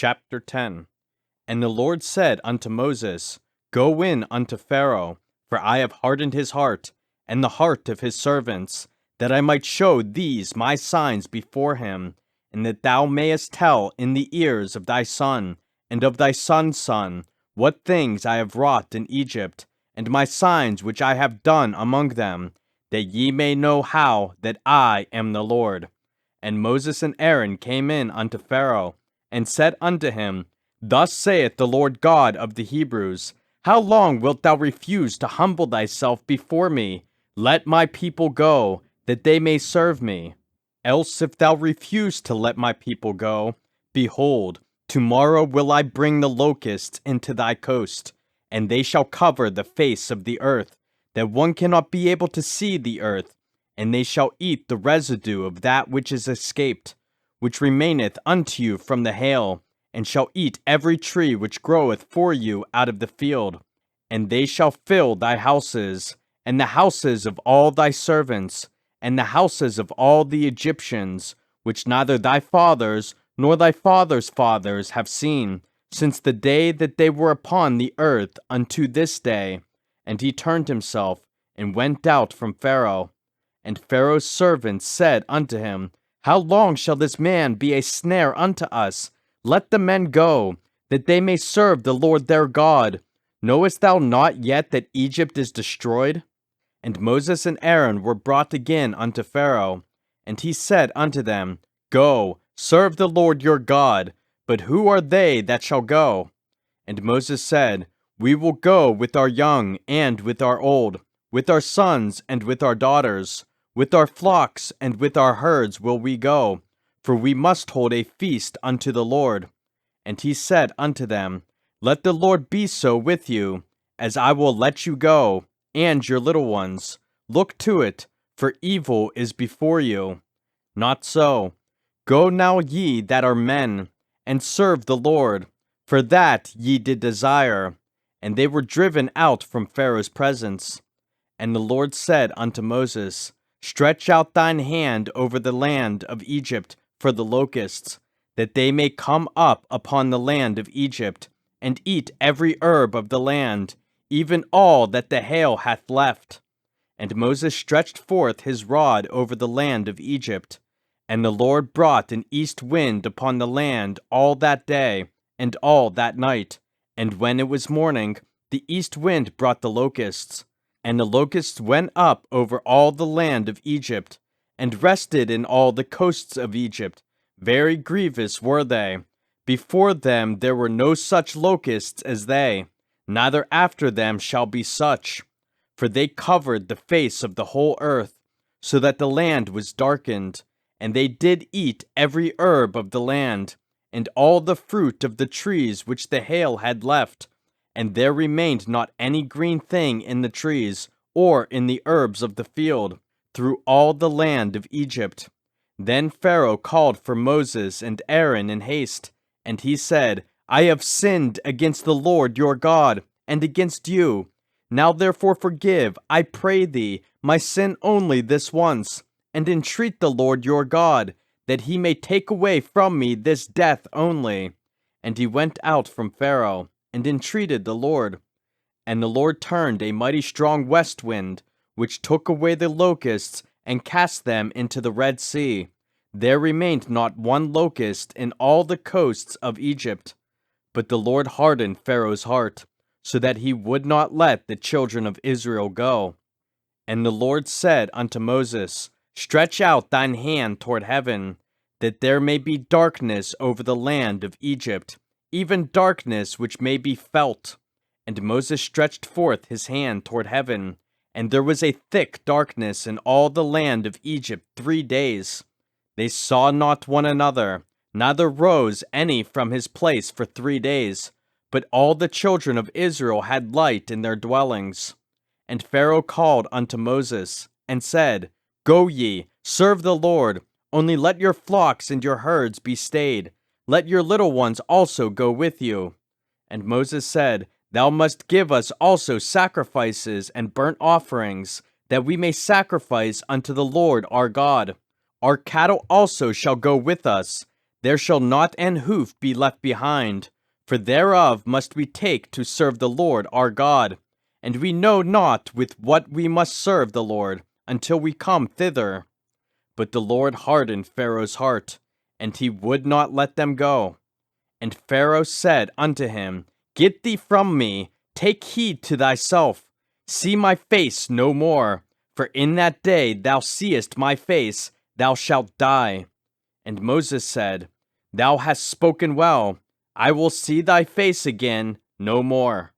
Chapter 10. And the Lord said unto Moses, Go in unto Pharaoh, for I have hardened his heart, and the heart of his servants, that I might show these my signs before him, and that thou mayest tell in the ears of thy son, and of thy son's son, what things I have wrought in Egypt, and my signs which I have done among them, that ye may know how that I am the Lord. And Moses and Aaron came in unto Pharaoh, and said unto him, Thus saith the Lord God of the Hebrews, How long wilt thou refuse to humble thyself before me? Let my people go, that they may serve me. Else if thou refuse to let my people go, behold, tomorrow will I bring the locusts into thy coast, and they shall cover the face of the earth, that one cannot be able to see the earth, and they shall eat the residue of that which is escaped, which remaineth unto you from the hail, and shall eat every tree which groweth for you out of the field. And they shall fill thy houses, and the houses of all thy servants, and the houses of all the Egyptians, which neither thy fathers nor thy fathers' fathers have seen, since the day that they were upon the earth unto this day. And he turned himself, and went out from Pharaoh. And Pharaoh's servants said unto him, How long shall this man be a snare unto us? Let the men go, that they may serve the Lord their God. Knowest thou not yet that Egypt is destroyed? And Moses and Aaron were brought again unto Pharaoh. And he said unto them, Go, serve the Lord your God. But who are they that shall go? And Moses said, We will go with our young and with our old, with our sons and with our daughters. With our flocks and with our herds will we go, for we must hold a feast unto the Lord. And he said unto them, Let the Lord be so with you, as I will let you go, and your little ones. Look to it, for evil is before you. Not so. Go now ye that are men, and serve the Lord, for that ye did desire. And they were driven out from Pharaoh's presence. And the Lord said unto Moses, Stretch out thine hand over the land of Egypt for the locusts, that they may come up upon the land of Egypt, and eat every herb of the land, even all that the hail hath left. And Moses stretched forth his rod over the land of Egypt. And the Lord brought an east wind upon the land all that day, and all that night. And when it was morning, the east wind brought the locusts. And the locusts went up over all the land of Egypt, and rested in all the coasts of Egypt. Very grievous were they. Before them there were no such locusts as they, neither after them shall be such. For they covered the face of the whole earth, so that the land was darkened. And they did eat every herb of the land, and all the fruit of the trees which the hail had left. And there remained not any green thing in the trees, or in the herbs of the field, through all the land of Egypt. Then Pharaoh called for Moses and Aaron in haste, and he said, I have sinned against the Lord your God, and against you. Now therefore forgive, I pray thee, my sin only this once, and entreat the Lord your God, that he may take away from me this death only. And he went out from Pharaoh, and entreated the Lord. And the Lord turned a mighty strong west wind, which took away the locusts, and cast them into the Red Sea. There remained not one locust in all the coasts of Egypt. But the Lord hardened Pharaoh's heart, so that he would not let the children of Israel go. And the Lord said unto Moses, Stretch out thine hand toward heaven, that there may be darkness over the land of Egypt, even darkness which may be felt. And Moses stretched forth his hand toward heaven, and there was a thick darkness in all the land of Egypt 3 days. They saw not one another, neither rose any from his place for 3 days, but all the children of Israel had light in their dwellings. And Pharaoh called unto Moses, and said, Go ye, serve the Lord, only let your flocks and your herds be stayed. Let your little ones also go with you. And Moses said, Thou must give us also sacrifices and burnt offerings, that we may sacrifice unto the Lord our God. Our cattle also shall go with us, there shall not an hoof be left behind, for thereof must we take to serve the Lord our God. And we know not with what we must serve the Lord until we come thither. But the Lord hardened Pharaoh's heart, and he would not let them go. And Pharaoh said unto him, Get thee from me, take heed to thyself, see my face no more, for in that day thou seest my face, thou shalt die. And Moses said, Thou hast spoken well, I will see thy face again no more.